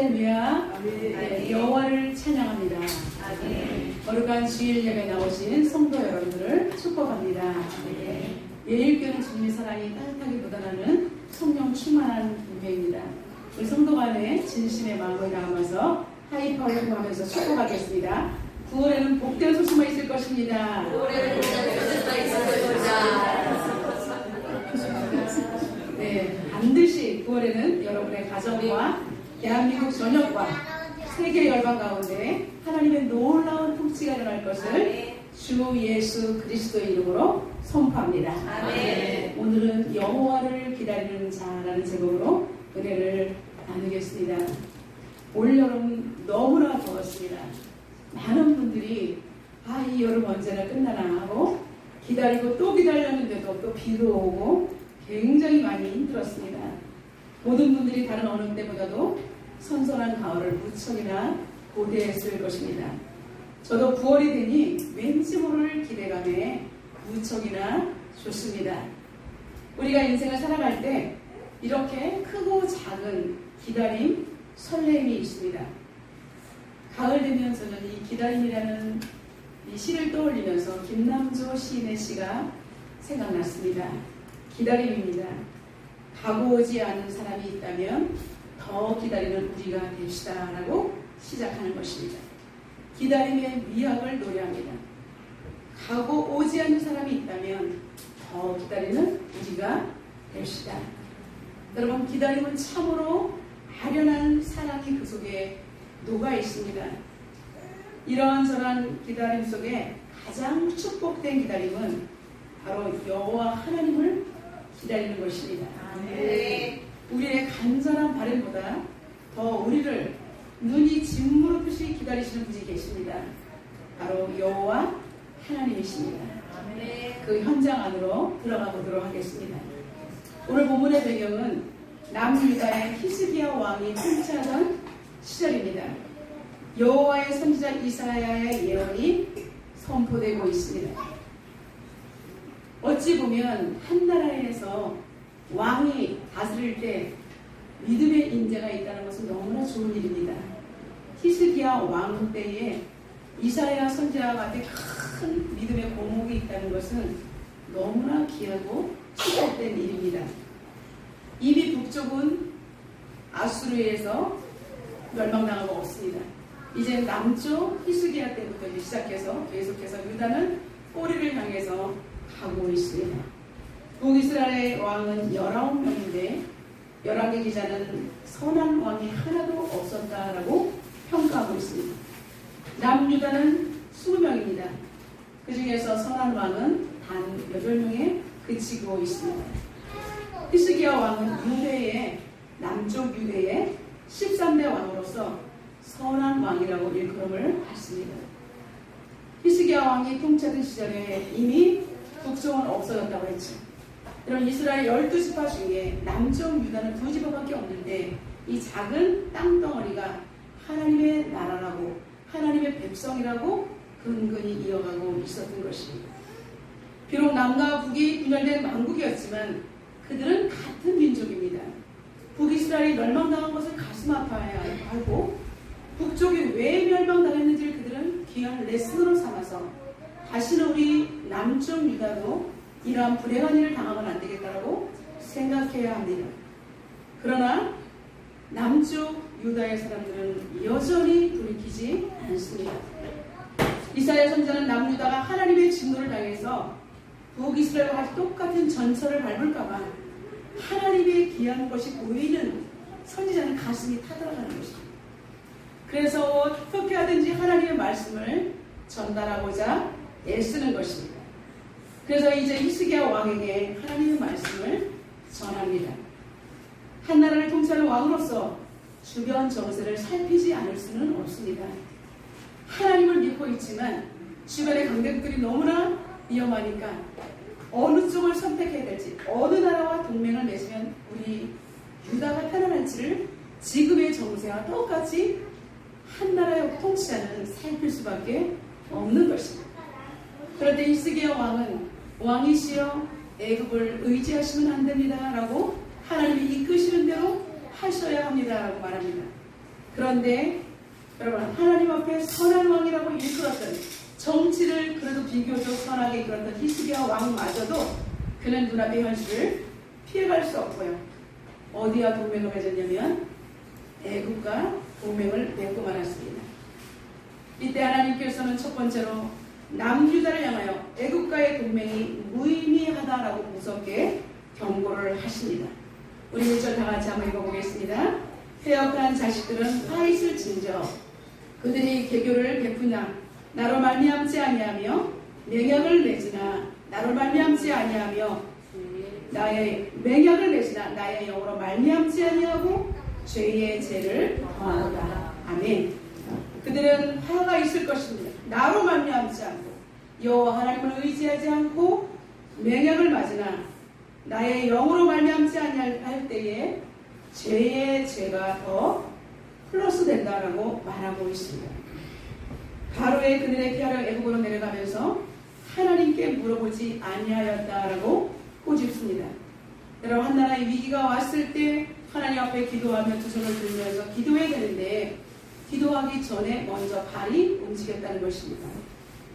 할렐루야. 여호와를 찬양합니다. 거룩한 주일 예배 나오신 성도 여러분들을 축복합니다. 예일교는 주님의 사랑이 따뜻하게 묻어나는 성령 충만한 교회입니다. 우리 성도 간에 진심의 마음을 담아서 하이파이브 하면서 축복하겠습니다. 9월에는 복된 소식만 있을 것입니다. 9월에는 복된 소식만 있을 것입니다. 네, 반드시 9월에는 여러분의 가정과 대한민국 전역과 세계 열방 가운데 하나님의 놀라운 통치가 일어날 것을 주 예수 그리스도의 이름으로 선포합니다. 아멘. 오늘은 여호와를 기다리는 자라는 제목으로 은혜를 나누겠습니다. 올여름 너무나 더웠습니다. 많은 분들이 이 여름 언제나 끝나나 하고 기다리고 또 기다렸는데도 또 비도 오고 굉장히 많이 힘들었습니다. 모든 분들이 다른 어느 때보다도 선선한 가을을 무척이나 고대했을 것입니다. 저도 9월이 되니 왠지 모를 기대감에 무척이나 좋습니다. 우리가 인생을 살아갈 때 이렇게 크고 작은 기다림, 설렘이 있습니다. 가을 되면 저는 이 기다림이라는 이 시를 떠올리면서 김남조 시인의 시가 생각났습니다. 기다림입니다. 가고 오지 않은 사람이 있다면 더 기다리는 우리가 됩시다 라고 시작하는 것입니다. 기다림의 미학을 노래합니다. 가고 오지 않는 사람이 있다면 더 기다리는 우리가 됩시다. 여러분, 기다림은 참으로 아련한 사랑이 그 속에 녹아 있습니다. 이런저런 기다림 속에 가장 축복된 기다림은 바로 여호와 하나님을 기다리는 것입니다. 우리의 간절한 바람보다 더 우리를 눈이 짓무르듯이 기다리시는 분이 계십니다. 바로 여호와 하나님이십니다. 그 현장 안으로 들어가 보도록 하겠습니다. 오늘 본문의 배경은 남유다의 히스기야 왕이 통치하던 시절입니다. 여호와의 선지자 이사야의 예언이 선포되고 있습니다. 어찌 보면 한 나라에서 왕이 다스릴 때 믿음의 인재가 있다는 것은 너무나 좋은 일입니다. 히스기야 왕 때에 이사야 선지자와 같은 큰 믿음의 공목이 있다는 것은 너무나 귀하고 축복된 일입니다. 이미 북쪽은 아수르에서 멸망당하고 없습니다. 이제 남쪽 히스기야 때부터 시작해서 계속해서 유다는 꼬리를 향해서 가고 있습니다. 북이스라엘의 왕은 19명인데 열왕기 기자는 선한 왕이 하나도 없었다라고 평가하고 있습니다. 남유다는 20명입니다. 그 중에서 선한 왕은 단 8명에 그치고 있습니다. 히스기야 왕은 유대의 남쪽 유대의 13대 왕으로서 선한 왕이라고 일컬음을 받습니다. 히스기야 왕이 통치하던 시절에 이미 북쪽은 없어졌다고 했죠. 이런 이스라엘 12지파 중에 남쪽 유다는 2지파밖에 없는데 이 작은 땅덩어리가 하나님의 나라라고 하나님의 백성이라고 근근히 이어가고 있었던 것입니다. 비록 남과 북이 분열된 왕국이었지만 그들은 같은 민족입니다. 북이스라엘이 멸망당한 것을 가슴 아파해야 하고 북쪽이 왜 멸망당했는지를 그들은 귀한 레슨으로 삼아서 다시는 우리 남쪽 유다도 이러한 불행한 일을 당하면 안 되겠다고 생각해야 합니다. 그러나 남쪽 유다의 사람들은 여전히 돌이키지 않습니다. 이사야 선지자는 남유다가 하나님의 진노를 당해서 북이스라엘과 같이 똑같은 전철을 밟을까봐 하나님의 귀한 것이 보이는 선지자는 가슴이 타들어가는 것입니다. 그래서 어떻게 하든지 하나님의 말씀을 전달하고자 애쓰는 것입니다. 그래서 이제 히스기야 왕에게 하나님의 말씀을 전합니다. 한 나라를 통치하는 왕으로서 주변 정세를 살피지 않을 수는 없습니다. 하나님을 믿고 있지만 주변의 강대국들이 너무나 위험하니까 어느 쪽을 선택해야 될지, 어느 나라와 동맹을 맺으면 우리 유다가 편안할지를 지금의 정세와 똑같이 한 나라의 통치자는 살필 수밖에 없는 것입니다. 그럴 때 히스기야 왕은 왕이시여 애굽을 의지하시면 안 됩니다 라고 하나님이 이끄시는 대로 하셔야 합니다 라고 말합니다. 그런데 여러분 하나님 앞에 선한 왕이라고 일컬었던 정치를 그래도 비교적 선하게 이끌었던 히스기야 왕마저도 그는 눈앞의 현실을 피해갈 수 없고요. 어디와 동맹을 맺었냐면 애굽과 동맹을 맺고 말았습니다. 이때 하나님께서는 첫 번째로 남유다를 향하여 애굽과의 동맹이 무의미하다라고 무섭게 경고를 하십니다. 우리 1절 다 같이 한번 읽어보겠습니다. 패역한 자식들은 화있을 진저 그들이 개교를 베푸나 나로 말미암지 아니하며 맹약을 맺으나 나로 말미암지 아니하며 나의 맹약을 맺으나 나의 영으로 말미암지 아니하고 죄의 죄를 더하다. 아멘. 그들은 화가 있을 것입니다. 나로 말미암지 않고 여호와 하나님을 의지하지 않고 맹약을 맞으나 나의 영으로 말미암지 아니할 때에 죄의 죄가 더 플러스 된다라고 말하고 있습니다. 바로의 그들의 피하러 애굽으로 내려가면서 하나님께 물어보지 아니하였다라고 꼬집습니다. 여러분 한 나라의 위기가 왔을 때 하나님 앞에 기도하며 두 손을 들면서 기도해야 되는데 기도하기 전에 먼저 발이 움직였다는 것입니다.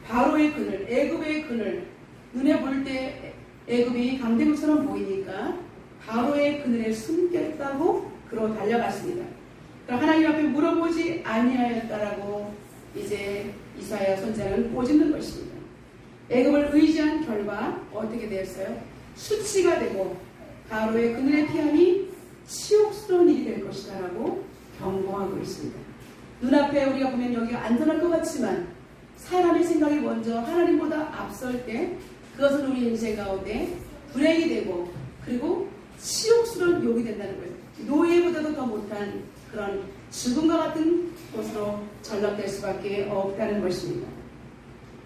바로의 그늘, 애굽의 그늘 눈에 볼 때 애굽이 강대국처럼 보이니까 바로의 그늘에 숨겠다고 그로 달려갔습니다. 그럼 하나님 앞에 물어보지 아니하였다라고 이제 이사야 선지자는 꼬집는 것입니다. 애굽을 의지한 결과 어떻게 되었어요? 수치가 되고 바로의 그늘의 피함이 치욕스러운 일이 될 것이다라고 경고하고 있습니다. 눈앞에 우리가 보면 여기가 안전할 것 같지만 사람의 생각이 먼저 하나님보다 앞설 때 그것은 우리 인생 가운데 불행이 되고 그리고 치욕스러운 욕이 된다는 거예요. 노예보다도 더 못한 그런 죽음과 같은 곳으로 전락될 수밖에 없다는 것입니다.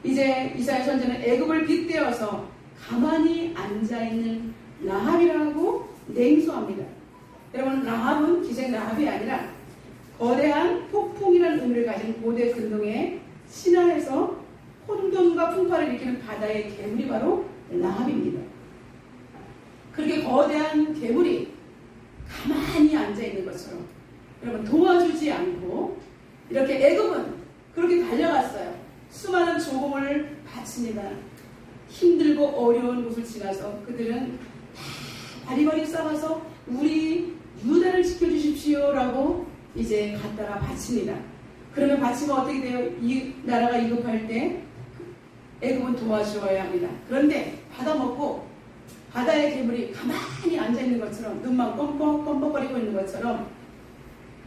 이제 이사야 선지자는 애굽을 빗대어서 가만히 앉아있는 라합이라고 냉소합니다. 여러분 라합은 기생 라합이 아니라 거대한 폭풍이라는 의미를 가진 고대 근동의 신화에서 혼돈과 풍파를 일으키는 바다의 괴물이 바로 라합입니다. 그렇게 거대한 괴물이 가만히 앉아있는 것처럼 여러분 도와주지 않고 이렇게 애굽은 그렇게 달려갔어요. 수많은 조공을 바칩니다. 힘들고 어려운 곳을 지나서 그들은 다 바리바리 싸가서 우리 유다를 지켜주십시오라고 이제 갖다가 바칩니다. 그러면 바치면 어떻게 돼요? 이 나라가 위급할 때 애굽은 도와주어야 합니다. 그런데 받아먹고 바다의 괴물이 가만히 앉아있는 것처럼 눈만 껌뻑껌뻑거리고 있는 것처럼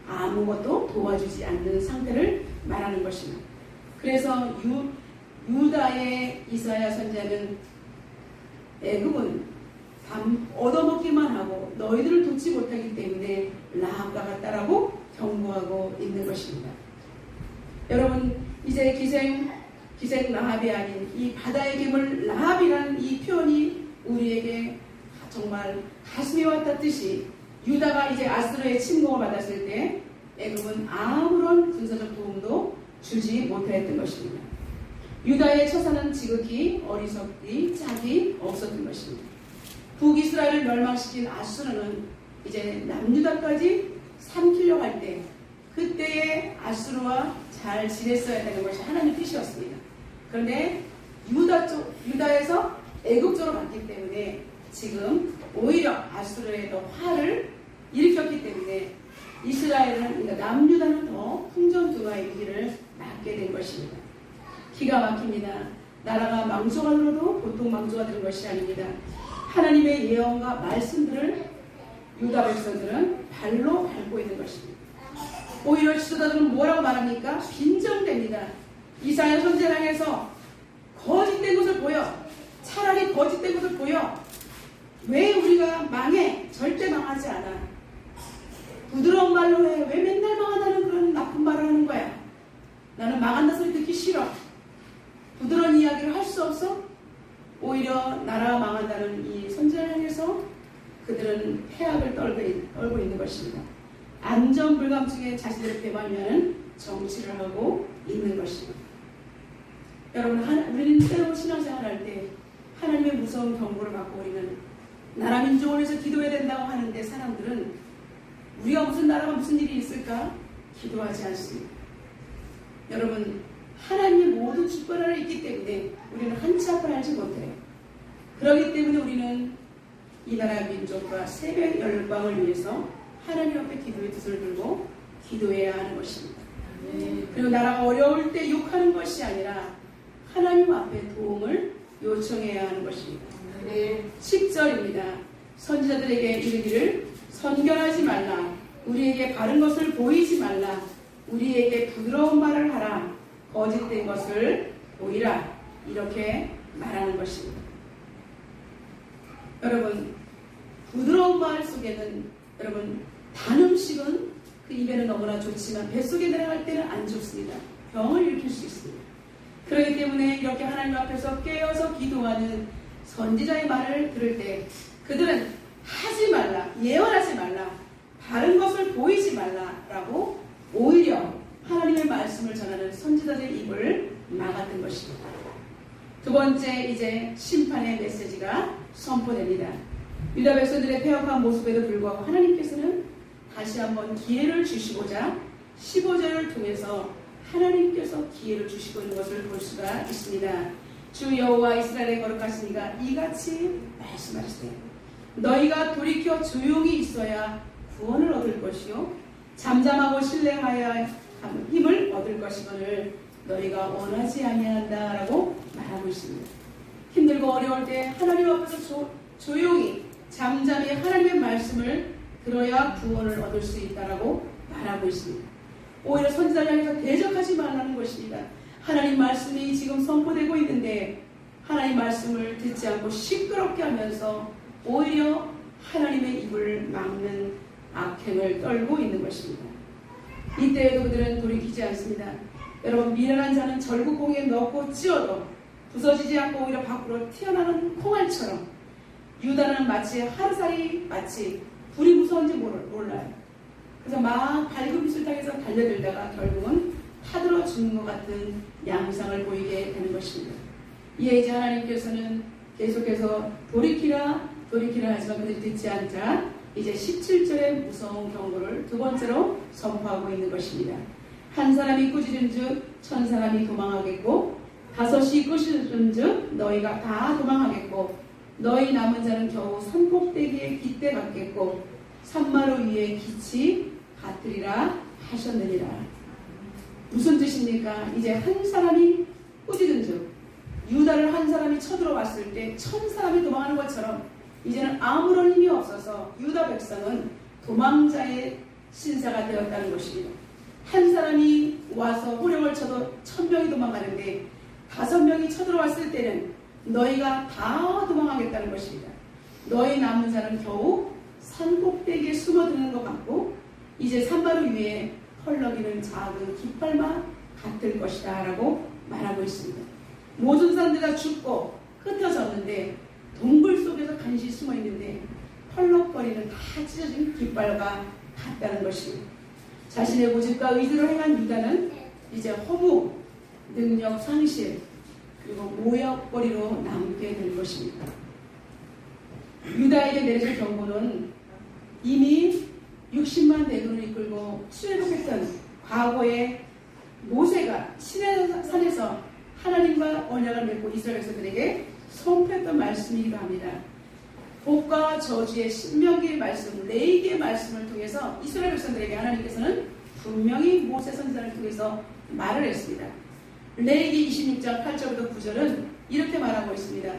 아무것도 도와주지 않는 상태를 말하는 것입니다. 그래서 유다의 이사야 선지자는 애굽은 얻어먹기만 하고 너희들을 돕지 못하기 때문에 라합과 같다라고 경고하고 있는 것입니다. 여러분 이제 기생 라합이 아닌 이 바다의 괴물 라합이라는 이 표현이 우리에게 정말 가슴이 와닿듯이 유다가 이제 아수르의 침공을 받았을 때 애굽은 아무런 군사적 도움도 주지 못했던 것입니다. 유다의 처사는 지극히 어리석기 짝이 없었던 것입니다. 북이스라엘을 멸망시킨 아수르는 이제 남유다까지 삼키려고 할 때 그때의 아수르와 잘 지냈어야 되는 것이 하나님의 뜻이었습니다. 그런데 유다에서 애굽 쪽으로 갔기 때문에 지금 오히려 아수르에 더 화를 일으켰기 때문에 이스라엘은 그러니까 남유다는 더 풍전등화의 위기를 맞게 된 것입니다. 기가 막힙니다. 나라가 망조가 들어도 보통 망조가 되는 것이 아닙니다. 하나님의 예언과 말씀들을 유다 백성들은 발로 밟고 있는 것입니다. 오히려 지도자들은 뭐라고 말합니까? 빈정됩니다. 이사야 선지자를 향해서 거짓된 것을 보여. 차라리 거짓된 것을 보여. 왜 우리가 망해? 절대 망하지 않아. 부드러운 말로 해. 왜 맨날 망한다는 그런 나쁜 말을 하는 거야? 나는 망한다 소리 듣기 싫어. 부드러운 이야기를 할 수 없어? 오히려 나라가 망한다는 이 선지자를 향해서 그들은 폐악을 떨고 있는 것입니다. 안전불감증에 자신들을 배반하는 정치를 하고 있는 것입니다. 여러분, 우리는 때로 신앙생활 할 때 하나님의 무서운 경고를 받고 우리는 나라 민족을 위해서 기도해야 된다고 하는데 사람들은 우리가 무슨 나라가 무슨 일이 있을까? 기도하지 않습니다. 여러분, 하나님의 모든 주권 안에 있기 때문에 우리는 한치 앞을 알지 못해요. 그렇기 때문에 우리는 이 나라 민족과 세계 열방을 위해서 하나님 앞에 기도의 뜻을 들고 기도해야 하는 것입니다. 그리고 나라가 어려울 때 욕하는 것이 아니라 하나님 앞에 도움을 요청해야 하는 것입니다. 10절입니다. 선지자들에게 이르기를 선견하지 말라. 우리에게 바른 것을 보이지 말라. 우리에게 부드러운 말을 하라. 거짓된 것을 보이라. 이렇게 말하는 것입니다. 여러분, 부드러운 말 속에는 여러분 단 음식은 그 입에는 너무나 좋지만 뱃속에 들어갈 때는 안 좋습니다. 병을 일으킬 수 있습니다. 그렇기 때문에 이렇게 하나님 앞에서 깨어서 기도하는 선지자의 말을 들을 때 그들은 하지 말라, 예언하지 말라, 다른 것을 보이지 말라라고 오히려 하나님의 말씀을 전하는 선지자들의 입을 막았던 것입니다. 두 번째, 이제 심판의 메시지가 선포됩니다. 유다 백성들의 폐역한 모습에도 불구하고 하나님께서는 다시 한번 기회를 주시고자 15절을 통해서 하나님께서 기회를 주시고 있는 것을 볼 수가 있습니다. 주 여호와 이스라엘의 거룩하신 이가 이같이 말씀하시되 너희가 돌이켜 조용히 있어야 구원을 얻을 것이요 잠잠하고 신뢰하여야 하는 힘을 얻을 것이거늘 너희가 원하지 아니한다라고 말하고 있습니다. 힘들고 어려울 때 하나님 앞에서 조용히 잠잠히 하나님의 말씀을 들어야 구원을 얻을 수 있다라고 말하고 있습니다. 오히려 선지자를 향해서 대적하지 말라는 것입니다. 하나님 말씀이 지금 선포되고 있는데 하나님 말씀을 듣지 않고 시끄럽게 하면서 오히려 하나님의 입을 막는 악행을 떨고 있는 것입니다. 이때에도 그들은 돌이키지 않습니다. 여러분, 미련한 자는 절구공에 넣고 찧어도 부서지지 않고 오히려 밖으로 튀어나오는 콩알처럼 유다는 마치 하루살이 마치 불이 무서운지 몰라요. 그래서 막 밝은 빛을 향해서 달려들다가 결국은 타들어 죽는 것 같은 양상을 보이게 되는 것입니다. 이에 이제 하나님께서는 계속해서 돌이키라 하지만 그들이 듣지 않자 이제 17절의 무서운 경고를 두 번째로 선포하고 있는 것입니다. 한 사람이 꾸짖은 즉 1000사람이 도망하겠고 5이 꾸짖은 즉 너희가 다 도망하겠고 너희 남은 자는 겨우 산꼭대기에 깃대 받겠고 산마루 위에 기치 받으리라 하셨느니라. 무슨 뜻입니까? 이제 한 사람이 꾸짖은 즉 유다를 한 사람이 쳐들어왔을 때 1000사람이 도망하는 것처럼 이제는 아무런 힘이 없어서 유다 백성은 도망자의 신사가 되었다는 것입니다. 한 사람이 와서 호령을 쳐도 1000명이 도망가는데 5명이 쳐들어왔을 때는 너희가 다 도망하겠다는 것입니다. 너희 남은 자는 겨우 산꼭대기에 숨어드는 것 같고 이제 산마루 위에 펄럭이는 작은 깃발만 같을 것이다 라고 말하고 있습니다. 모든 사람들 다 죽고 흩어졌는데 동굴 속에서 간신히 숨어있는데 펄럭거리는 다 찢어진 깃발과 같다는 것입니다. 자신의 고집과 의지로 행한 유다는 이제 허무, 능력 상실, 그리고 모욕거리로 남게 될 것입니다. 유다에게 내려질 경고는 이미 60만 대군을 이끌고 출애굽했던 과거에 모세가 시내산에서 하나님과 언약을 맺고 이스라엘 백성들에게 선포했던 말씀이기도 합니다. 복과 저주의 신명기의 말씀, 레위기의 말씀을 통해서 이스라엘 백성들에게 하나님께서는 분명히 모세 선지자를 통해서 말을 했습니다. 레위기 26장 8절부터 9절은 이렇게 말하고 있습니다.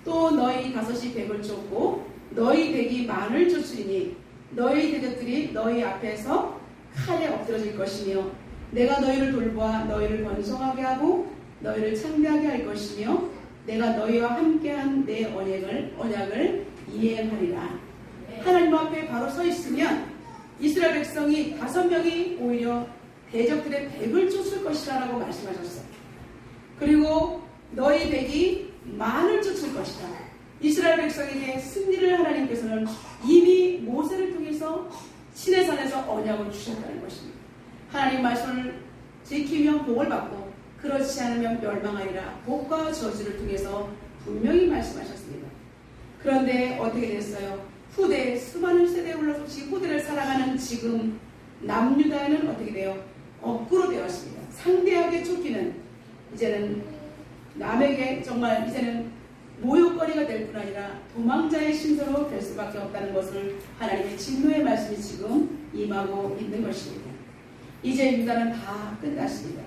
또 너희 5이 100을 쫓고 너희 100이 만을 쫓으리니 너희 대적들이 너희 앞에서 칼에 엎드러질 것이며 내가 너희를 돌보아 너희를 번성하게 하고 너희를 창대하게 할 것이며 내가 너희와 함께한 내 언약을 이행하리라. 하나님 앞에 바로 서 있으면 이스라엘 백성이 5명이 오히려 대적들의 100을 쫓을 것이다 라고 말씀하셨어요. 그리고 너희 100이 만을 쫓을 것이다. 이스라엘 백성에게 승리를 하나님께서는 이미 모세를 통해서 시내산에서 언약을 주셨다는 것입니다. 하나님 말씀을 지키면 복을 받고 그렇지 않으면 멸망하리라. 복과 저주를 통해서 분명히 말씀하셨습니다. 그런데 어떻게 됐어요? 후대 수많은 세대에 올라서 후대를 살아가는 지금 남유다는 어떻게 돼요? 거꾸로 되었습니다. 상대하게 쫓기는 이제는 남에게 정말 이제는 모욕거리가 될 뿐 아니라 도망자의 신세로 될 수밖에 없다는 것을 하나님의 진노의 말씀이 지금 임하고 있는 것입니다. 이제 유다는 다 끝났습니다.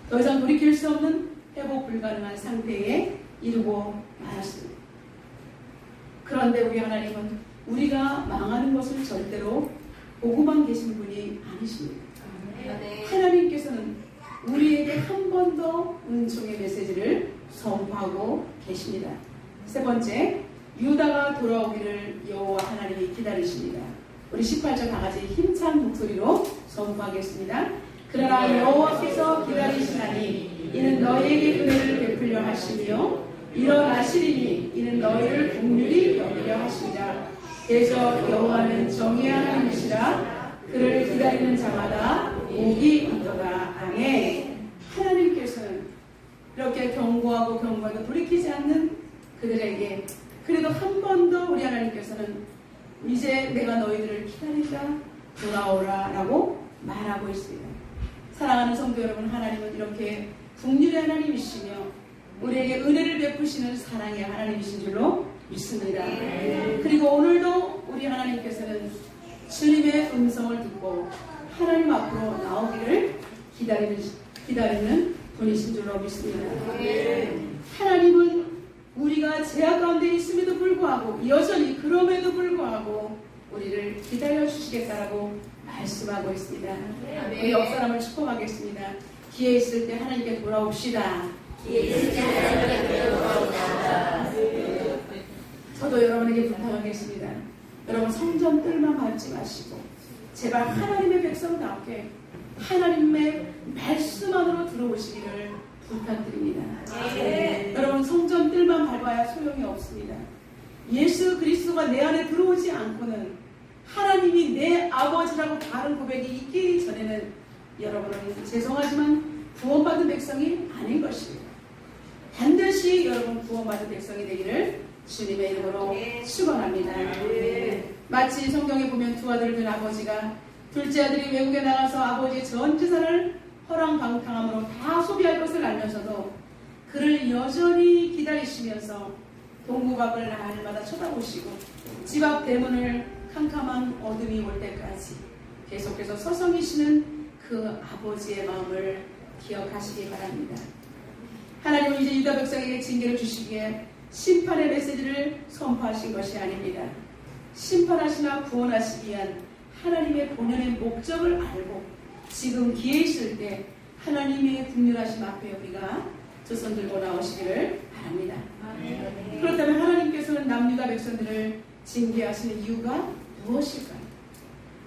더 이상 돌이킬 수 없는 회복 불가능한 상태에 이르고 말았습니다. 그런데 우리 하나님은 우리가 망하는 것을 절대로 보고만 계신 분이 아니십니다. 하나님께서는 우리에게 한 번 더 은총의 메시지를 선포하고 계십니다. 세 번째, 유다가 돌아오기를 여호와 하나님이 기다리십니다. 우리 18절 다 같이 힘찬 목소리로 선포하겠습니다. 그러나 여호와께서 기다리시나니 이는 너희에게 은혜를 베풀려 하시며 일어나시리니 이는 너희를 긍휼히 여기려 하시리라. 대저 여호와는 정의 하나님이시라. 그를 기다리는 자마다 복이 있도다. 아멘. 하나님께서는 이렇게 경고하고 경고해도 돌이키지 않는 그들에게 그래도 한 번 더 우리 하나님께서는 이제 내가 너희들을 기다린다, 돌아오라 라고 말하고 있습니다. 사랑하는 성도 여러분, 하나님은 이렇게 긍휼의 하나님이시며 우리에게 은혜를 베푸시는 사랑의 하나님이신 줄로 믿습니다. 그리고 오늘도 우리 하나님께서는 주님의 음성을 듣고 하나님 앞으로 나오기를 기다리는 분이신 줄로 믿습니다. 하나님은 우리가 죄악 가운데 있음에도 불구하고 여전히 그럼에도 불구하고 우리를 기다려 주시겠다라고 말씀하고 있습니다. 우리 옆 사람을 축복하겠습니다. 기회 있을 때 하나님께 돌아옵시다. 저도 여러분에게 부탁하겠습니다. 여러분 성전 뜰만 밟지 마시고 제발 하나님의 백성답게 하나님의 말씀 안으로 들어오시기를 부탁드립니다. 여러분 성전 뜰만 밟아야 소용이 없습니다. 예수 그리스도가 내 안에 들어오지 않고는 하나님이 내 아버지라고 바른 고백이 있기 전에는 여러분은 죄송하지만 구원받은 백성이 아닌 것입니다. 반드시 여러분 구원받은 백성이 되기를 주님의 이름으로 축원합니다. 마치 성경에 보면 두 아들을 둔 아버지가 둘째 아들이 외국에 나가서 아버지의 전 재산을 허랑방탕함으로 다 소비할 것을 알면서도 그를 여전히 기다리시면서 동구박을 날마다 쳐다보시고 집 앞 대문을 캄캄한 어둠이 올 때까지 계속해서 서성이시는 그 아버지의 마음을 기억하시기 바랍니다. 하나님은 이제 유다 백성에게 징계를 주시기에 심판의 메시지를 선포하신 것이 아닙니다. 심판하시나 구원하시기 위한 하나님의 본연의 목적을 알고 지금 기회 있을 때 하나님의 긍휼하심 앞에 우리가 두 손 들고 나오시기를 바랍니다. 그렇다면 하나님께서는 남유다 백성들을 징계하시는 이유가 무엇일까요?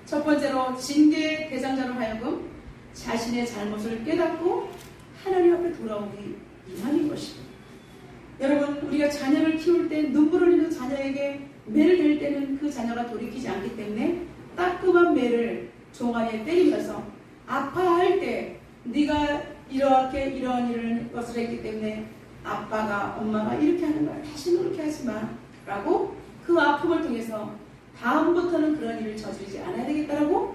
첫 번째로 징계의 대상자로 하여금 자신의 잘못을 깨닫고 하나님 앞에 돌아오기 위함인 것입니다. 여러분, 우리가 자녀를 키울 때 눈물 흘리는 자녀에게 매를 댈 때는 그 자녀가 돌이키지 않기 때문에 따끔한 매를 종아리에 때리면서 아파할 때 네가 이렇게 이런 것을 했기 때문에 아빠가 엄마가 이렇게 하는 거야. 다시는 그렇게 하지 마 라고 그 아픔을 통해서 다음부터는 그런 일을 저지르지 않아야 되겠다라고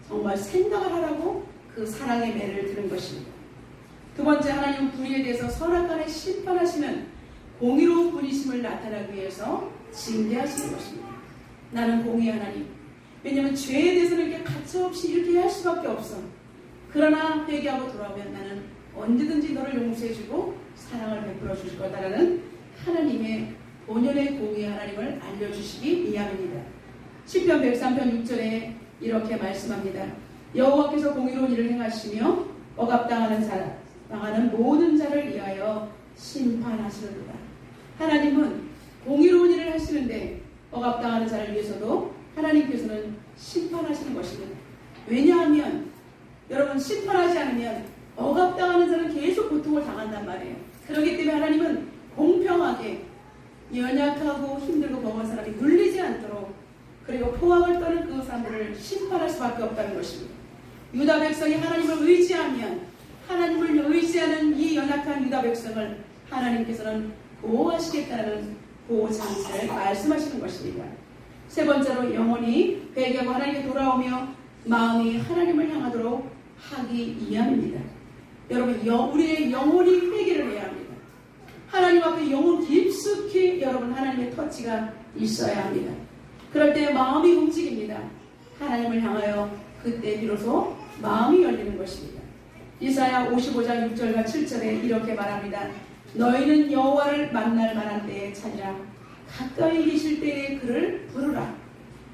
정말 생각을 하라고 그 사랑의 매를 드는 것입니다. 두 번째, 하나님은 불의에 대해서 선악간에 심판하시는 공의로운 분이심을 나타내기 위해서 징계하시는 것입니다. 나는 공의 하나님. 왜냐하면 죄에 대해서는 이렇게 가차없이 이렇게 할 수밖에 없어. 그러나 회개하고 돌아오면 나는 언제든지 너를 용서해주고 사랑을 베풀어 주실 거다라는 하나님의 본연의 공의 하나님을 알려주시기 위함입니다. 시편 103편 6절에 이렇게 말씀합니다. 여호와께서 공의로운 일을 행하시며 억압당하는 모든 자를 위하여 심판하시는도다. 하나님은 공의로운 일을 하시는데 억압당하는 자를 위해서도 하나님께서는 심판하시는 것입니다. 왜냐하면 여러분 심판하지 않으면 억압당하는 자는 계속 고통을 당한단 말이에요. 그렇기 때문에 하나님은 공평하게 연약하고 힘들고 버거운 사람이 눌리지 않도록 그리고 포악을 떠는 그 사람들을 심판할 수밖에 없다는 것입니다. 유다 백성이 하나님을 의지하면 하나님을 의지하는 이 연약한 유다 백성을 하나님께서는 보호하시겠다는 보호장치를 말씀하시는 것입니다. 세 번째로 영원히 회개하고 하나님께 돌아오며 마음이 하나님을 향하도록 하기 이함입니다. 여러분, 우리의 영혼이 회개를 해야 합니다. 하나님 앞에 영혼 깊숙이 여러분 하나님의 터치가 있어야 합니다. 그럴 때 마음이 움직입니다. 하나님을 향하여 그때 비로소 마음이 열리는 것입니다. 이사야 55장 6절과 7절에 이렇게 말합니다. 너희는 여호와를 만날 만한 때에 찾으라. 가까이 계실 때에 그를 부르라.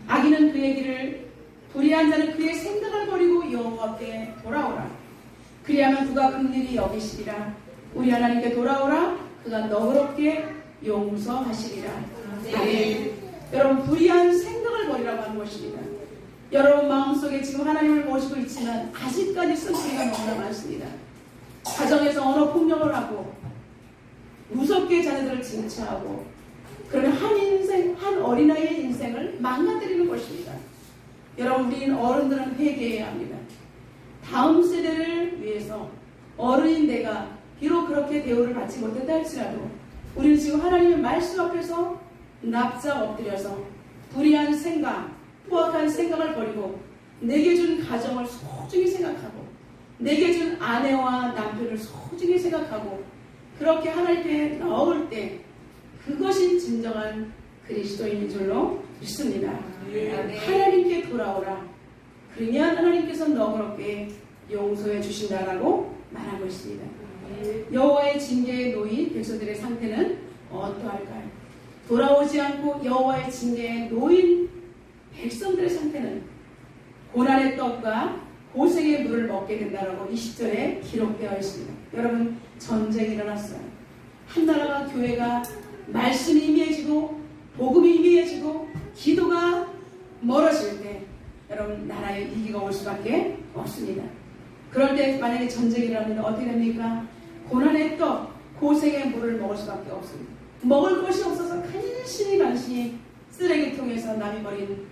악인은 그의 길을, 불의한 자는 그의 생각을 버리고 여호와께 돌아오라. 그리하면 그가 긍휼히 여기시리라. 우리 하나님께 돌아오라. 그가 너그럽게 용서하시리라. 아멘. 여러분, 불의한 생각을 버리라고 하는 것입니다. 여러분 마음속에 지금 하나님을 모시고 있지만 아직까지 쓴소리가 너무나 많습니다. 가정에서 언어 폭력을 하고 무섭게 자녀들을 징치하고 그러면 한 어린아이의 인생을 망가뜨리는 것입니다. 여러분, 우리는 어른들은 회개해야 합니다. 다음 세대를 위해서 어른인 내가 비록 그렇게 대우를 받지 못했다 할지라도 우리는 지금 하나님의 말씀 앞에서 납작 엎드려서 불의한 생각, 포악한 생각을 버리고 내게 준 가정을 소중히 생각하고 내게 준 아내와 남편을 소중히 생각하고 그렇게 하나님께 나올 때 그것이 진정한 그리스도인인 줄로 믿습니다. 하나님께 돌아오라. 그러면 하나님께서 너그럽게 용서해 주신다라고 말한 것입니다. 여호와의 징계에 놓인 백성들의 상태는 어떠할까요? 돌아오지 않고 여호와의 징계에 놓인 백성들의 상태는 고난의 떡과 고생의 물을 먹게 된다라고 20절에 기록되어 있습니다. 여러분, 전쟁이 일어났어요. 한 나라가 교회가 말씀이 임해지고 복음이 임해지고 기도가 멀어질 때 여러분 나라에 위기가 올 수밖에 없습니다. 그럴 때 만약에 전쟁이 일어나면 어떻게 됩니까? 고난의 떡, 고생의 물을 먹을 수밖에 없습니다. 먹을 것이 없어서 간신히 쓰레기통에서 남이 버린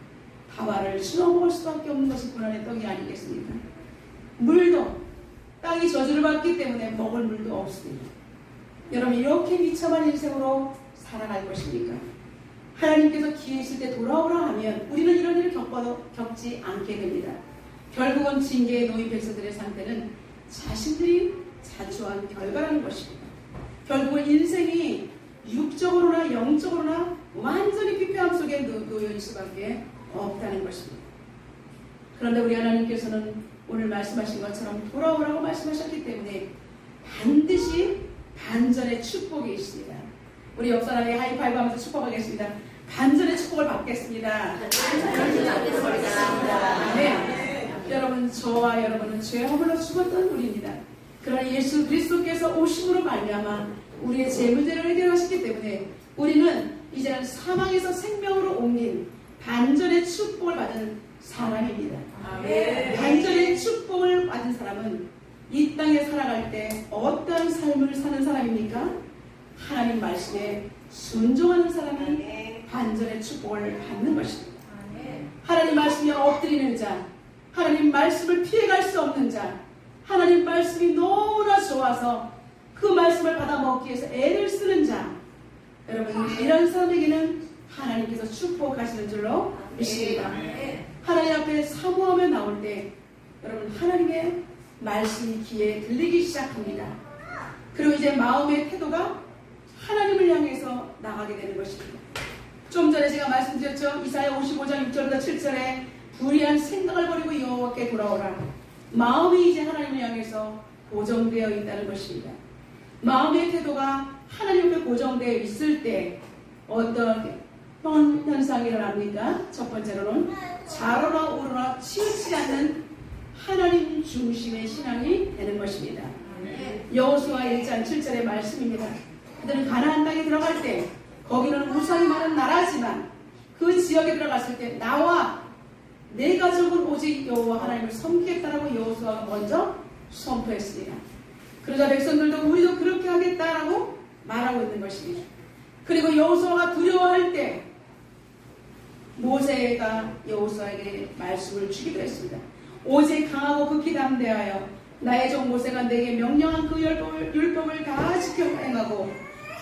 다발을 씹어 먹을 수밖에 없는 것이 고난의 떡이 아니겠습니까? 물도 땅이 저주를 받기 때문에 먹을 물도 없습니다. 여러분, 이렇게 비참한 인생으로 살아갈 것입니까? 하나님께서 기회 있을 때 돌아오라 하면 우리는 이런 일을 겪지 않게 됩니다. 결국은 징계에 놓인 백성들의 상태는 자신들이 자초한 결과라는 것입니다. 결국은 인생이 육적으로나 영적으로나 완전히 피폐함 속에 놓여 있을 수밖에 없다는 것입니다. 그런데 우리 하나님께서는 오늘 말씀하신 것처럼 돌아오라고 말씀하셨기 때문에 반드시 반전의 축복이 있습니다. 우리 옆 사람이 하이파이브 하면서 축복하겠습니다. 반전의 축복을 받겠습니다. 네. 여러분, 저와 여러분은 죄 허물로 죽었던 우리입니다. 그러나 예수 그리스도께서 오심으로 말미암아 우리의 죄 문제를 해결하셨기 때문에 우리는 이제는 사망에서 생명으로 옮긴 반전의 축복을 받은 사람입니다. 반전의 축복을 받은 사람은 이 땅에 살아갈 때 어떤 삶을 사는 사람입니까? 하나님 말씀에 순종하는 사람은 반전의 축복을 받는 것입니다. 하나님 말씀에 엎드리는 자, 하나님 말씀을 피해갈 수 없는 자, 하나님 말씀이 너무나 좋아서 그 말씀을 받아 먹기 위해서 애를 쓰는 자, 여러분, 이런 사람에게는 하나님께서 축복하시는 줄로 믿습니다. 하나님 앞에 사모하며 나올 때 여러분, 하나님의 말씀이 귀에 들리기 시작합니다. 그리고 이제 마음의 태도가 하나님을 향해서 나가게 되는 것입니다. 좀 전에 제가 말씀드렸죠. 이사야 55장 6절부터 7절에 불의한 생각을 버리고 여호와께 돌아오라. 마음이 이제 하나님을 향해서 고정되어 있다는 것입니다. 마음의 태도가 하나님 앞에 고정되어 있을 때 어떤 현상이 일어납니까? 첫 번째로는 좌로나 우로나 치우치지 않는 하나님 중심의 신앙이 되는 것입니다. 여호수아 1장 7절의 말씀입니다. 그들은 가나안 땅에 들어갈 때 거기는 우상이 많은 나라지만 그 지역에 들어갔을 때 나와 내 가족은 오직 여호와 하나님을 섬기겠다라고 여호수아가 먼저 선포했습니다. 그러자 백성들도 우리도 그렇게 하겠다라고 말하고 있는 것입니다. 그리고 여호수아가 두려워할 때 모세가 여호수아에게 말씀을 주기도 했습니다. 오직 강하고 극히 담대하여 나의 종 모세가 내게 명령한 그 율법을 다 지켜 행하고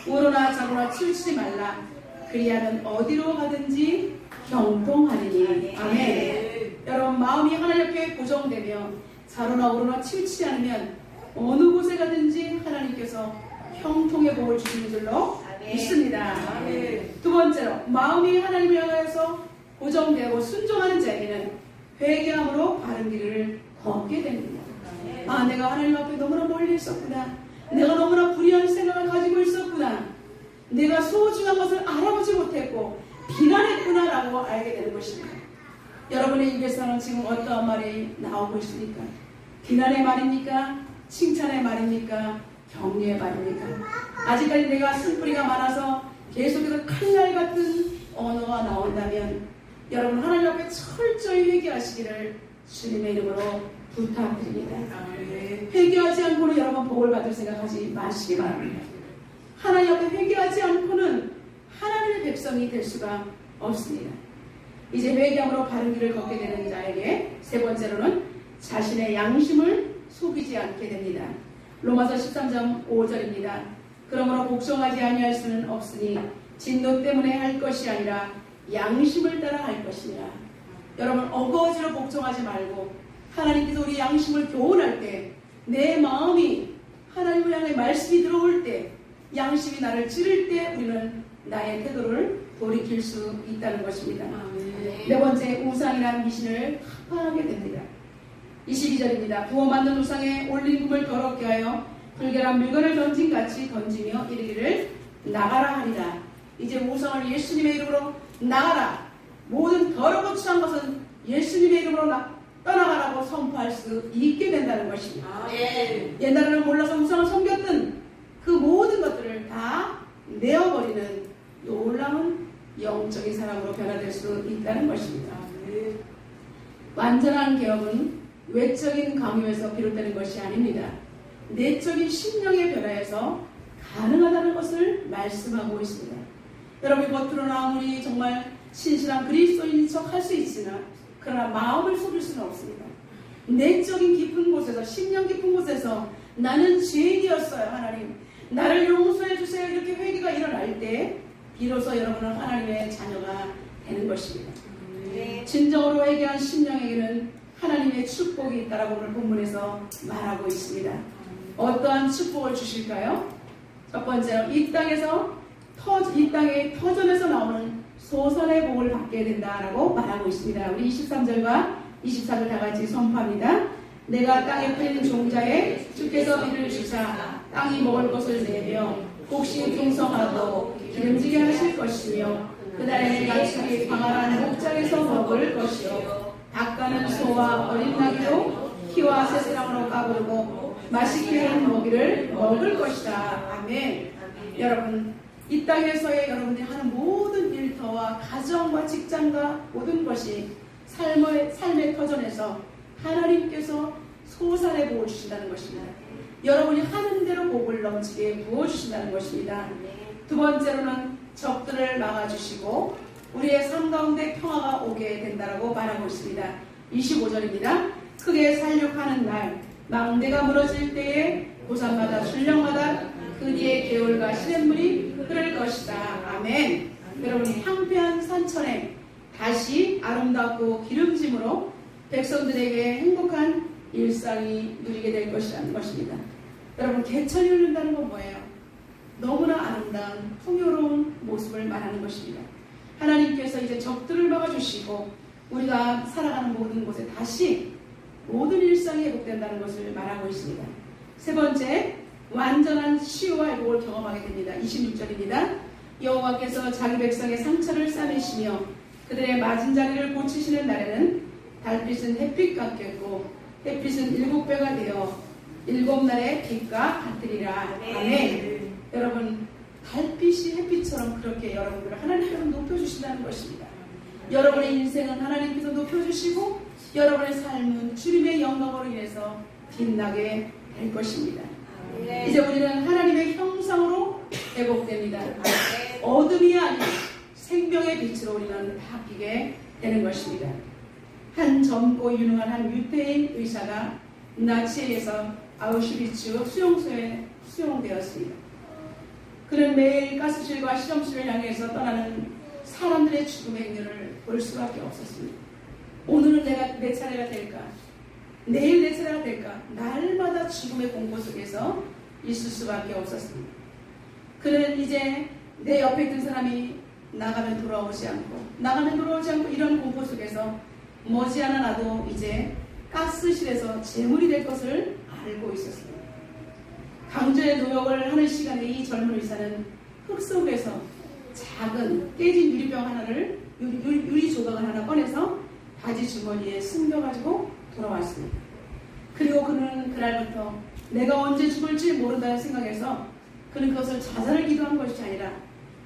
우로나 좌로나 치우치지 말라. 그리하면 어디로 가든지 형통하리니. 아멘. 여러분 마음이 하나님 옆에 고정되며 좌로나 우로나 치우치지 않으면 어느 곳에 가든지 하나님께서 형통의 복을 주시는 줄로 믿습니다. 두 번째로 마음이 하나님을 향해서 고정되고 순종하는 자에게는 회개함으로 바른 길을 걷게 됩니다. 아, 내가 하나님 앞에 너무나 멀리 있었구나. 내가 너무나 불의한 생각을 가지고 있었구나. 내가 소중한 것을 알아보지 못했고 비난했구나라고 알게 되는 것입니다. 여러분의 입에서는 지금 어떠한 말이 나오고 있습니까? 비난의 말입니까? 칭찬의 말입니까? 격려의 말입니까? 아직까지 내가 쓴뿌리가 많아서 계속해서 칼날 같은 언어가 나온다면 여러분 하나님 앞에 철저히 회개하시기를 주님의 이름으로 부탁드립니다. 회개하지 않고는 여러분 복을 받을 생각하지 마시기 바랍니다. 하나님 앞에 회개하지 않고는 하나님의 백성이 될 수가 없습니다. 이제 회개함으로 바른 길을 걷게 되는 자에게 세 번째로는 자신의 양심을 속이지 않게 됩니다. 로마서 13장 5절입니다. 그러므로 복종하지 아니할 수는 없으니 진노 때문에 할 것이 아니라 양심을 따라 할 것이니라. 여러분 어거지로 복종하지 말고 하나님께서 우리 양심을 교훈할 때 내 마음이 하나님을 향해 말씀이 들어올 때 양심이 나를 찌를 때 우리는 나의 태도를 돌이킬 수 있다는 것입니다. 네 번째, 우상이란 미신을 파하게 됩니다. 22절입니다. 부어 만든 우상에 올린 금을 더럽게 하여 불결한 물건을 던진 같이 던지며 이르기를 나가라 하리라. 이제 우상을 예수님의 이름으로 나가라. 모든 더럽고 추한 것은 예수님의 이름으로 떠나가라고 선포할 수 있게 된다는 것입니다. 옛날에는 몰라서 우상을 섬겼던 그 모든 것들을 다 내어버리는 놀라운 영적인 사람으로 변화될 수 있다는 것입니다. 완전한 개혁은 외적인 강요에서 비롯되는 것이 아닙니다. 내적인 심령의 변화에서 가능하다는 것을 말씀하고 있습니다. 여러분이 겉으로는 아무리 정말 신실한 그리스도인인 척 할 수 있으나 그러나 마음을 속일 수는 없습니다. 내적인 깊은 곳에서 심령 깊은 곳에서 나는 죄인이었어요. 하나님 나를 용서해 주세요. 이렇게 회개가 일어날 때 비로소 여러분은 하나님의 자녀가 되는 것입니다. 진정으로 회개한 심령에게는 하나님의 축복이 있다라고 오늘 본문에서 말하고 있습니다. 어떠한 축복을 주실까요? 첫 번째로 이 땅의 터전에서 나오는 소선의 복을 받게 된다라고 말하고 있습니다. 우리 23절과 24절 다 같이 선포합니다. 내가 땅에 뿌린 종자에 주께서 비를 주사 땅이 먹을 것을 내며 곡식 풍성하고 기름지게 하실 것이며 그날에 내가 주의 광활한 목장에서 먹을 것이요 닭가는 소와 어린 나귀로 키와 새사랑으로 까부르고 맛있게 한 먹이를 먹을 것이다. 아멘. 여러분 이 땅에서의 여러분들이 하는 모든 일터와 가정과 직장과 모든 것이 삶의 터전에서 하나님께서 소산의 복을 주신다는 것입니다. 여러분이 하는 대로 복을 넘치게 부어주신다는 것입니다. 두 번째로는 적들을 막아주시고 우리의 삶 가운데 평화가 오게 된다고 말하고 있습니다. 25절입니다. 크게 살육하는 날 망대가 무너질 때에 고산마다 출렁마다 그 뒤에 개울과 시냇물이 흐를 것이다. 아멘. 여러분 황폐한 산천에 다시 아름답고 기름짐으로 백성들에게 행복한 일상이 누리게 될 것이라는 것입니다. 여러분 개천이 흐른다는 건 뭐예요? 너무나 아름다운 풍요로운 모습을 말하는 것입니다. 하나님께서 이제 적들을 막아주시고 우리가 살아가는 모든 곳에 다시 모든 일상이 회복된다는 것을 말하고 있습니다. 세 번째, 완전한 치유와 회복을 경험하게 됩니다. 26절입니다. 여호와께서 자기 백성의 상처를 싸매시며 그들의 맞은 자리를 고치시는 날에는 달빛은 햇빛 같겠고 햇빛은 7배가 되어 7날의 빛과 같으리라. 아멘. 여러분 달빛이 햇빛처럼 그렇게 여러분들을 하나님께서 높여주신다는 것입니다. 여러분의 인생은 하나님께서 높여주시고 여러분의 삶은 주님의 영광으로 인해서 빛나게 될 것입니다. 이제 우리는 하나님의 형상으로 회복됩니다. 어둠이 아닌 생명의 빛으로 우리는 바뀌게 되는 것입니다. 한 젊고 유능한 한 유태인 의사가 나치에 의해서 아우슈비츠 수용소에 수용되었습니다. 그는 매일 가스실과 실험실을 향해서 떠나는 사람들의 죽음의 행렬을 볼 수밖에 없었습니다. 오늘은 내 차례가 될까? 내일 내 차례가 될까? 날마다 죽음의 공포 속에서 있을 수밖에 없었습니다. 그는 이제 내 옆에 있던 사람이 나가면 돌아오지 않고 이런 공포 속에서 머지않아 나도 이제 가스실에서 제물이 될 것을 알고 있었습니다. 강제의 노역을 하는 시간에 이 젊은 의사는 흙 속에서 작은 깨진 유리병 하나를 유리 조각을 하나 꺼내서 바지 주머니에 숨겨가지고 돌아왔습니다. 그리고 그는 그날부터 내가 언제 죽을지 모른다는 생각에서 그는 그것을 자살을 기도한 것이 아니라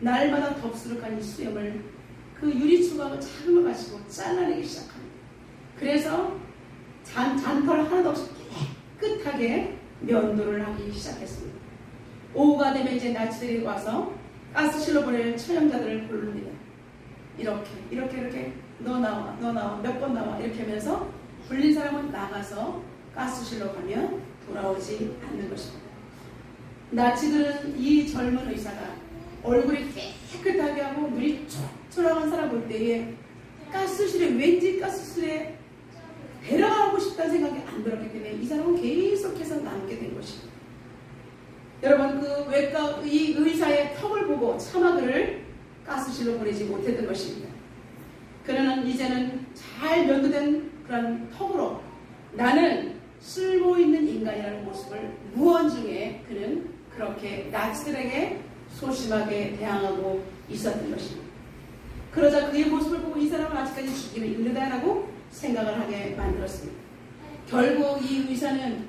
날마다 덥수룩한 이 수염을 그 유리 조각을 작은 걸 가지고 잘라내기 시작합니다. 그래서 잔털 하나도 없이 깨끗하게 면도를 하기 시작했습니다. 오후가 되면 이제 나치들이 와서 가스실로 보낼 처형자들을 부릅니다. 이렇게 너 나와 몇 번 나와 이렇게 하면서 불린 사람은 나가서 가스실로 가면 돌아오지 않는 것입니다. 나치들은 이 젊은 의사가 얼굴이 깨끗하게 하고 눈이 촉촉한 사람 볼 때에 왠지 가스실에 데려가고 싶다는 생각이 안 들었기 때문에 이 사람은 계속해서 남게 된 것입니다. 여러분, 이 의사의 턱을 보고 차마 그를 가스실로 보내지 못했던 것입니다. 그러나 이제는 잘 면도된 그런 턱으로 나는 쓸모있는 인간이라는 모습을 무언중에 그는 그렇게 나치들에게 소심하게 대항하고 있었던 것입니다. 그러자 그의 모습을 보고 이 사람은 아직까지 죽기는 이르다라고 생각을 하게 만들었습니다. 결국 이 의사는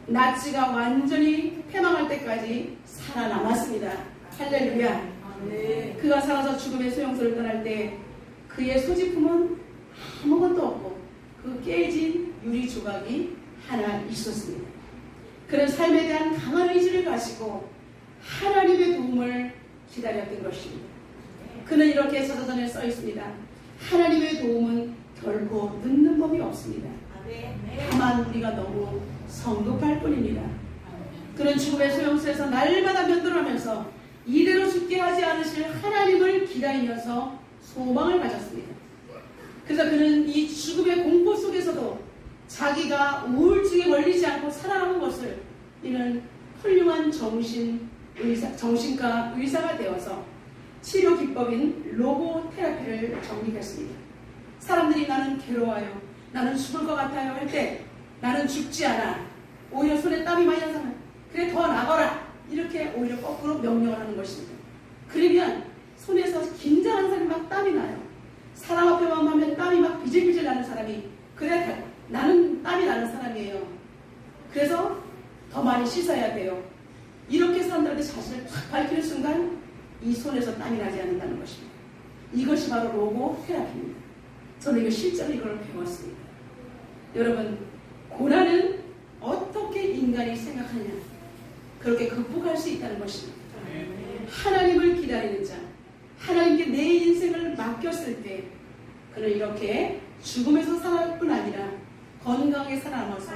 나치가 완전히 패망할 때까지 살아남았습니다. 할렐루야. 그가 살아서 죽음의 소용소를 떠날 때 그의 소지품은 아무것도 없고 그 깨진 유리 조각이 하나 있었습니다. 그는 삶에 대한 강한 의지를 가지고 하나님의 도움을 기다렸던 것입니다. 그는 이렇게 사도전에 써 있습니다. 하나님의 도움은 결코 늦는 법이 없습니다. 다만 우리가 너무 성급할 뿐입니다. 그는 죽음의 소용소에서 날마다 면도를 하면서 이대로 죽게 하지 않으실 하나님을 기다리면서 소망을 가졌습니다. 그래서 그는 이 죽음의 공포 속에서도 자기가 우울증에 걸리지 않고 살아남은 것을 이는 훌륭한 정신과 의사가 되어서 치료 기법인 로고 테라피를 정립했습니다. 사람들이 나는 괴로워요, 나는 죽을 것 같아요 할 때 나는 죽지 않아, 오히려 손에 땀이 많이 나서 그래 더 나가라, 이렇게 오히려 거꾸로 명령을 하는 것입니다. 그러면 손에서 긴장하는 사람이 막 땀이 나요. 사람 앞에만 하면 땀이 막 비질비질 나는 사람이 그래 나는 땀이 나는 사람이에요. 그래서 더 많이 씻어야 돼요. 이렇게 사람들한테 자신을 탁 밝히는 순간 이 손에서 땀이 나지 않는다는 것입니다. 이것이 바로 로고 테라피입니다. 저는 이거 실제로 이걸 배웠습니다. 여러분, 고난은 어떻게 인간이 생각하냐 그렇게 극복할 수 있다는 것입니다. 하나님을 기다리는 자, 하나님께 내 인생을 맡겼을 때 그는 이렇게 죽음에서 살아날 뿐 아니라 건강하게 살아남아서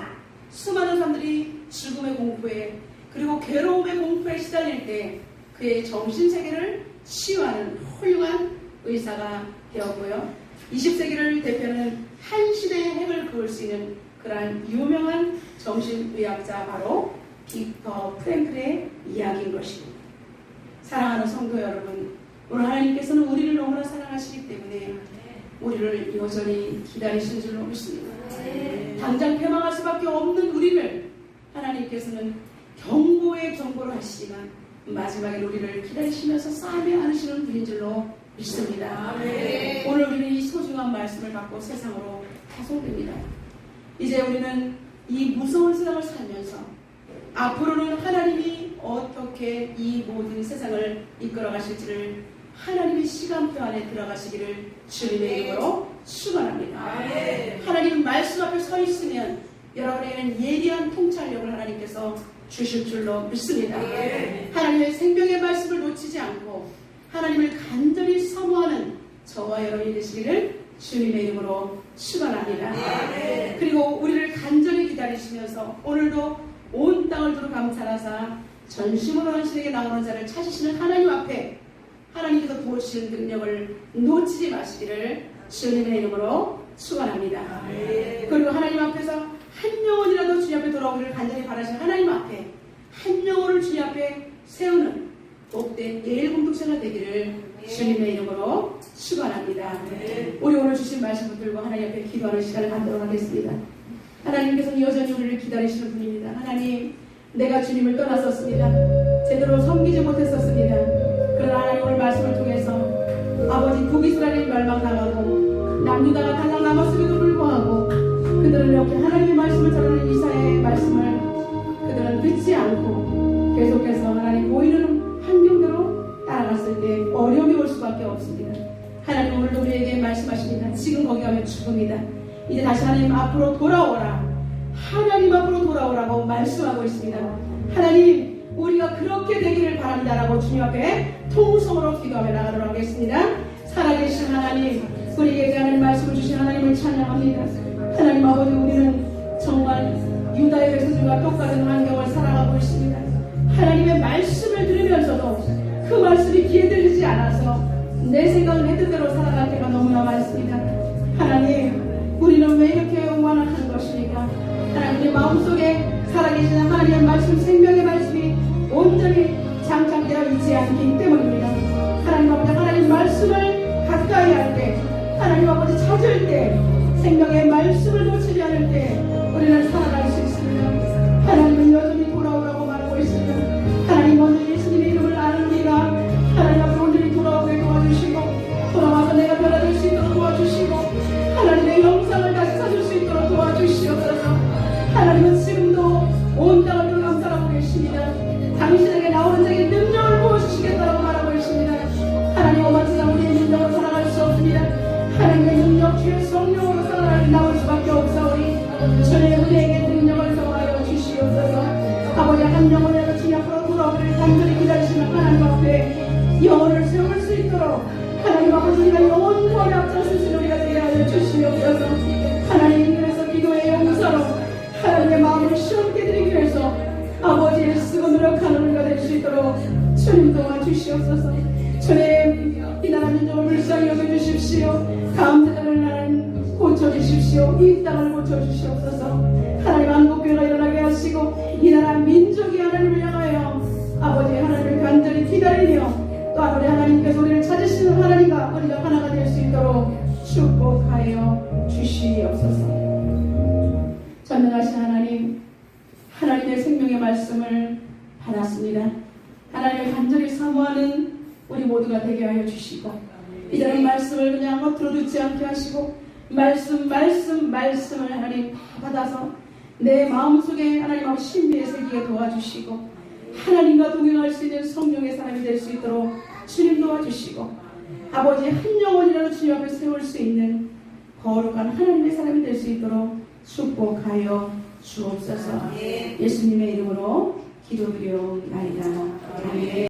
수많은 사람들이 죽음의 공포에 그리고 괴로움의 공포에 시달릴 때 그의 정신세계를 치유하는 훌륭한 의사가 되었고요. 20세기를 대표하는 한 시대의 핵을 그을 수 있는 그러한 유명한 정신의학자 바로 빅터 프랭클의 이야기인 것입니다. 사랑하는 성도 여러분, 오늘 하나님께서는 우리를 너무나 사랑하시기 때문에 우리를 여전히 기다리시는 줄로 믿습니다. 당장 패망할 수밖에 없는 우리를 하나님께서는 경고의 경고를 하시지만 마지막에 우리를 기다리시면서 싸매 안으시는 분인 줄로 믿습니다. 오늘 우리는 이 소중한 말씀을 받고 세상으로 파송됩니다. 이제 우리는 이 무서운 세상을 살면서 앞으로는 하나님이 어떻게 이 모든 세상을 이끌어 가실지를 하나님의 시간표 안에 들어가시기를 주님의 이름으로 축원합니다. 하나님 말씀 앞에 서 있으면 여러분에게는 예리한 통찰력을 하나님께서 주실 줄로 믿습니다. 하나님의 생명의 말씀을 놓치지 않고 하나님을 간절히 사모하는 저와 여러분이 되시기를 주님의 이름으로 축원합니다. 그리고 우리를 간절히 기다리시면서 오늘도 온 땅을 두루 감찰하사 전심으로 당신에게 나오는 자를 찾으시는 하나님 앞에 하나님께서 도우시는 능력을 놓치지 마시기를 주님의 이름으로 축원합니다. 그리고 하나님 앞에서 한 영혼이라도 주님 앞에 돌아오기를 간절히 바라시는 하나님 앞에 한 영혼을 주님 앞에 세우는 복된 예일 공동체가 되기를 주님의 이름으로 축원합니다. 우리 오늘 주신 말씀 붙들고 하나님 앞에 기도하는 시간을 갖도록 하겠습니다. 하나님께서는 여전히 우리를 기다리시는 분입니다. 하나님, 내가 주님을 떠났었습니다. 제대로 섬기지 못했었습니다. 그러나 하나님 오늘 말씀을 통해서 아버지 북이스라엘이 멸망당하고 남유다가 달랑 남았음에도 불구하고 그들은 이렇게 하나님의 말씀을 전하는 이사야의 말씀을 그들은 듣지 않고 계속해서 하나님 보이는 환경대로 따라갔을 때 어려움이 올 수밖에 없습니다. 하나님 오늘도 우리에게 말씀하십니다. 지금 거기 가면 죽음이다. 이제 다시 하나님 앞으로 돌아오라. 하나님 앞으로 돌아오라고 말씀하고 있습니다. 하나님, 우리가 그렇게 되기를 바랍니다라고 주님 앞에 통성으로 기도하며 나가도록 하겠습니다. 살아계신 하나님, 우리에게 하나님 말씀을 주신 하나님을 찬양합니다. 하나님 아버지, 우리는 정말 유다의 백성들과 똑같은 환경을 살아가고 있습니다. 하나님의 말씀을 들으면서도 그 말씀이 귀에 들리지 않아서 내 생각, 내 뜻대로 살아갈 때가 너무나 많습니다. 하나님, 우리는 왜 이렇게 원하는 것입니까? 하나님의 마음속에 살아계신 하나님의 말씀, 생명의 말씀이 온전히 장착되어 있지 않기 때문입니다. 하나님 아버지, 하나님 말씀을 가까이 할 때, 하나님 아버지 찾을 때, 생명의 말씀을 놓치지 않을 때 우리는 살아갈 수 있습니다. 하나님은 여전히 돌아오라고 말하고 있습니다. 하나님 먼저 예수님의 이름을 아는 우리가 하나님 앞에 온전히 돌아오게 도와주시고, 돌아와서 내가 변화될 수 있도록 도와주시고, 하나님의 영상을 다시 찾을 수 있도록 도와주시옵소서. 하나님은 지금도 온 땅을 또 감싸고 계십니다. 당신에게 나오는 자에게 능력을 부어주시겠다고 말하고 있습니다. 하나님 오만치자 우리의 능력으로 살아갈 수 없습니다. 하나님의 능력 주의 성령으로 살아갈 나올 수밖에 없사오니 주의 우리에게 능력을 더하여 주시옵소서. 아버지, 한 영혼이라도 주님 앞으로 돌아오기를 간절히 기다리시는 하나님 앞에 영혼을 세울 수 있도록 하나님 아버지, 우리가 영혼 구원에 앞장설 수 있는 우리가 되게 하여 주시옵소서. 하나님, 그래서 기도의 용사로 하나님의 마음을 시원케 드리기 위해서 아버지를 쓰고 노력하는 우리가 될 수 있도록 주님 도와주시옵소서. 주님, 이 나라 민족을 불쌍히 여겨주십시오. 다음 세대를 하나님 고쳐주십시오. 이 땅을 고쳐주시옵소서. 하나님 한국교회가 일어나게 하시고 이 나라 민족이 하나님을 향하여 아버지 하나님을 간절히 기다리며 또한 우리 하나님께서 우리를 찾으시는 하나님과 우리가 하나가 될 수 있도록 축복하여 주시옵소서. 전능하신 하나님, 하나님의 생명의 말씀을 받았습니다. 하나님을 간절히 사모하는 우리 모두가 되게 하여 주시고, 이제는 말씀을 그냥 겉으로 듣지 않게 하시고 말씀을 하나님 받아서 내 마음속에 하나님 앞 신비에 새기게 도와주시고, 하나님과 동행할 수 있는 성령의 사람이 될 수 있도록 주님 도와주시고, 아버지 한 영혼이라도 주님 앞에 세울 수 있는 거룩한 하나님의 사람이 될 수 있도록 축복하여 주옵소서. 예수님의 이름으로 기도드려옵나이다. 아멘.